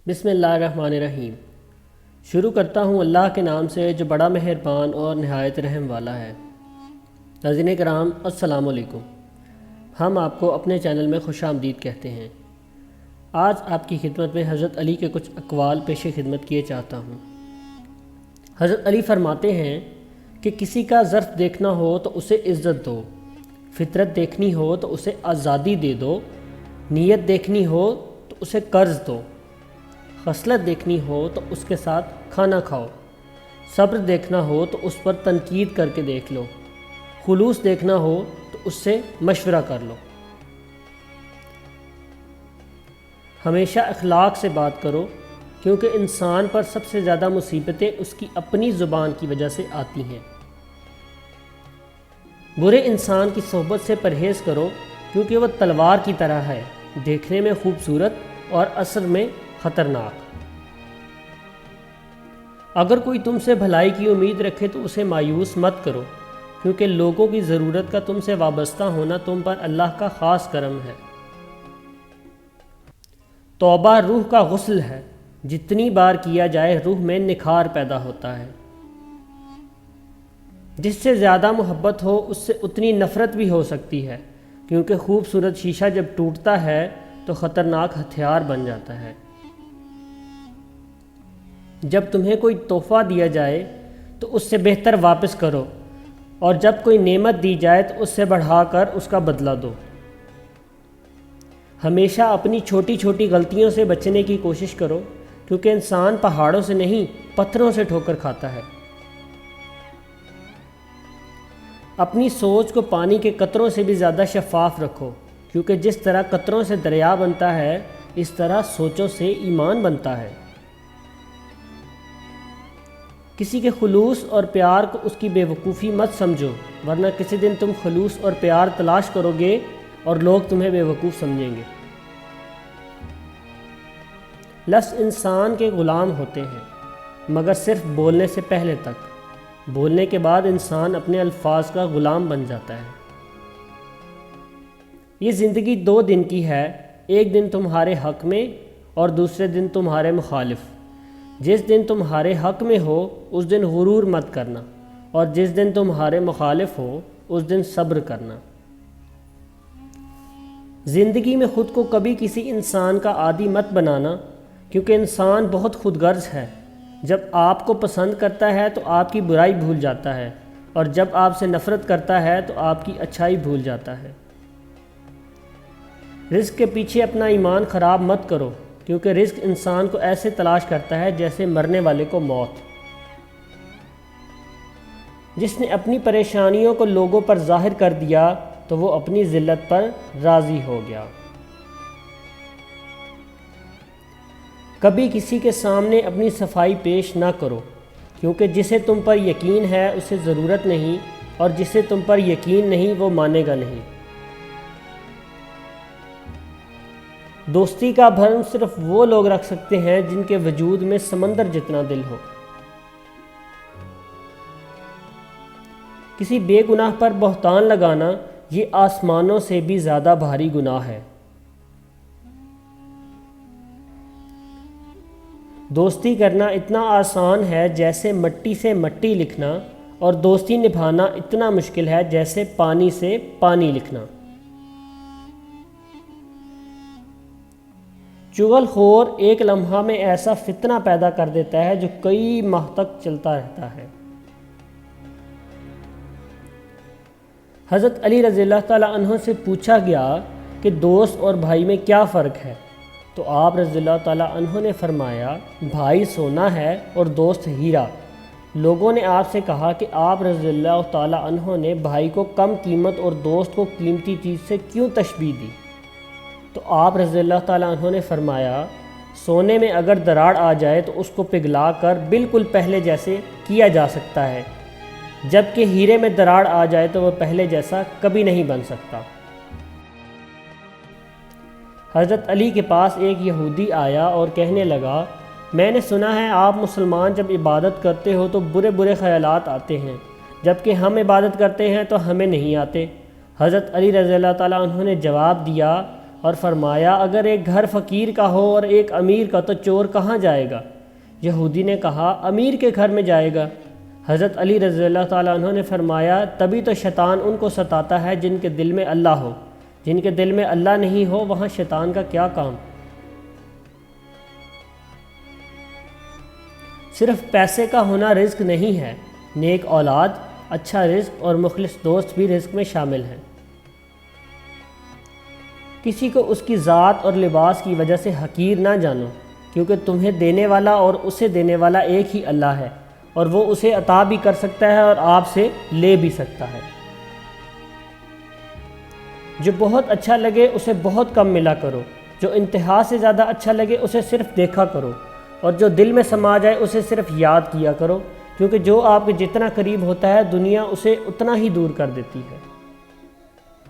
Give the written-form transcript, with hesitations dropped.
بسم اللہ الرحمن الرحیم۔ شروع کرتا ہوں اللہ کے نام سے جو بڑا مہربان اور نہایت رحم والا ہے۔ ناظرین کرام، السلام علیکم۔ ہم آپ کو اپنے چینل میں خوش آمدید کہتے ہیں۔ آج آپ کی خدمت میں حضرت علی کے کچھ اقوال پیش خدمت کیے چاہتا ہوں۔ حضرت علی فرماتے ہیں کہ کسی کا ظرف دیکھنا ہو تو اسے عزت دو، فطرت دیکھنی ہو تو اسے آزادی دے دو، نیت دیکھنی ہو تو اسے قرض دو، خصلت دیکھنی ہو تو اس کے ساتھ کھانا کھاؤ، صبر دیکھنا ہو تو اس پر تنقید کر کے دیکھ لو، خلوص دیکھنا ہو تو اس سے مشورہ کر لو۔ ہمیشہ اخلاق سے بات کرو، کیونکہ انسان پر سب سے زیادہ مصیبتیں اس کی اپنی زبان کی وجہ سے آتی ہیں۔ برے انسان کی صحبت سے پرہیز کرو، کیونکہ وہ تلوار کی طرح ہے، دیکھنے میں خوبصورت اور اثر میں خطرناک۔ اگر کوئی تم سے بھلائی کی امید رکھے تو اسے مایوس مت کرو، کیونکہ لوگوں کی ضرورت کا تم سے وابستہ ہونا تم پر اللہ کا خاص کرم ہے۔ توبہ روح کا غسل ہے، جتنی بار کیا جائے روح میں نکھار پیدا ہوتا ہے۔ جس سے زیادہ محبت ہو اس سے اتنی نفرت بھی ہو سکتی ہے، کیونکہ خوبصورت شیشہ جب ٹوٹتا ہے تو خطرناک ہتھیار بن جاتا ہے۔ جب تمہیں کوئی تحفہ دیا جائے تو اس سے بہتر واپس کرو، اور جب کوئی نعمت دی جائے تو اس سے بڑھا کر اس کا بدلہ دو۔ ہمیشہ اپنی چھوٹی چھوٹی غلطیوں سے بچنے کی کوشش کرو، کیونکہ انسان پہاڑوں سے نہیں پتھروں سے ٹھوکر کھاتا ہے۔ اپنی سوچ کو پانی کے قطروں سے بھی زیادہ شفاف رکھو، کیونکہ جس طرح قطروں سے دریا بنتا ہے اس طرح سوچوں سے ایمان بنتا ہے۔ کسی کے خلوص اور پیار کو اس کی بے وقوفی مت سمجھو، ورنہ کسی دن تم خلوص اور پیار تلاش کرو گے اور لوگ تمہیں بے وقوف سمجھیں گے۔ لفظ انسان کے غلام ہوتے ہیں، مگر صرف بولنے سے پہلے تک۔ بولنے کے بعد انسان اپنے الفاظ کا غلام بن جاتا ہے۔ یہ زندگی 2 دن کی ہے، ایک دن تمہارے حق میں اور دوسرے دن تمہارے مخالف۔ جس دن تمہارے حق میں ہو اس دن غرور مت کرنا، اور جس دن تمہارے مخالف ہو اس دن صبر کرنا۔ زندگی میں خود کو کبھی کسی انسان کا عادی مت بنانا، کیونکہ انسان بہت خود غرض ہے۔ جب آپ کو پسند کرتا ہے تو آپ کی برائی بھول جاتا ہے، اور جب آپ سے نفرت کرتا ہے تو آپ کی اچھائی بھول جاتا ہے۔ رزق کے پیچھے اپنا ایمان خراب مت کرو، کیونکہ رزق انسان کو ایسے تلاش کرتا ہے جیسے مرنے والے کو موت۔ جس نے اپنی پریشانیوں کو لوگوں پر ظاہر کر دیا تو وہ اپنی ذلت پر راضی ہو گیا۔ کبھی کسی کے سامنے اپنی صفائی پیش نہ کرو، کیونکہ جسے تم پر یقین ہے اسے ضرورت نہیں، اور جسے تم پر یقین نہیں وہ مانے گا نہیں۔ دوستی کا بھرم صرف وہ لوگ رکھ سکتے ہیں جن کے وجود میں سمندر جتنا دل ہو۔ کسی بے گناہ پر بہتان لگانا یہ آسمانوں سے بھی زیادہ بھاری گناہ ہے۔ دوستی کرنا اتنا آسان ہے جیسے مٹی سے مٹی لکھنا، اور دوستی نبھانا اتنا مشکل ہے جیسے پانی سے پانی لکھنا۔ چغل خور ایک لمحہ میں ایسا فتنہ پیدا کر دیتا ہے جو کئی ماہ تک چلتا رہتا ہے۔ حضرت علی رضی اللہ تعالیٰ عنہ سے پوچھا گیا کہ دوست اور بھائی میں کیا فرق ہے، تو آپ رضی اللہ تعالیٰ عنہ نے فرمایا، بھائی سونا ہے اور دوست ہیرا۔ لوگوں نے آپ سے کہا کہ آپ رضی اللہ تعالیٰ عنہ نے بھائی کو کم قیمت اور دوست کو قیمتی چیز سے کیوں تشبیہ دی؟ تو آپ رضی اللہ تعالیٰ عنہ نے فرمایا، سونے میں اگر دراڑ آ جائے تو اس کو پگھلا کر بالکل پہلے جیسے کیا جا سکتا ہے، جبکہ ہیرے میں دراڑ آ جائے تو وہ پہلے جیسا کبھی نہیں بن سکتا۔ حضرت علی کے پاس ایک یہودی آیا اور کہنے لگا، میں نے سنا ہے آپ مسلمان جب عبادت کرتے ہو تو برے برے خیالات آتے ہیں، جبکہ ہم عبادت کرتے ہیں تو ہمیں نہیں آتے۔ حضرت علی رضی اللہ تعالیٰ عنہ نے جواب دیا، اور فرمایا اگر ایک گھر فقیر کا ہو اور ایک امیر کا تو چور کہاں جائے گا؟ یہودی نے کہا امیر کے گھر میں جائے گا۔ حضرت علی رضی اللہ تعالیٰ عنہ نے فرمایا تبھی تو شیطان ان کو ستاتا ہے جن کے دل میں اللہ ہو، جن کے دل میں اللہ نہیں ہو وہاں شیطان کا کیا کام؟ صرف پیسے کا ہونا رزق نہیں ہے، نیک اولاد، اچھا رزق اور مخلص دوست بھی رزق میں شامل ہیں۔ کسی کو اس کی ذات اور لباس کی وجہ سے حقیر نہ جانو، کیونکہ تمہیں دینے والا اور اسے دینے والا ایک ہی اللہ ہے، اور وہ اسے عطا بھی کر سکتا ہے اور آپ سے لے بھی سکتا ہے۔ جو بہت اچھا لگے اسے بہت کم ملا کرو، جو انتہا سے زیادہ اچھا لگے اسے صرف دیکھا کرو، اور جو دل میں سما جائے اسے صرف یاد کیا کرو، کیونکہ جو آپ کے جتنا قریب ہوتا ہے دنیا اسے اتنا ہی دور کر دیتی ہے۔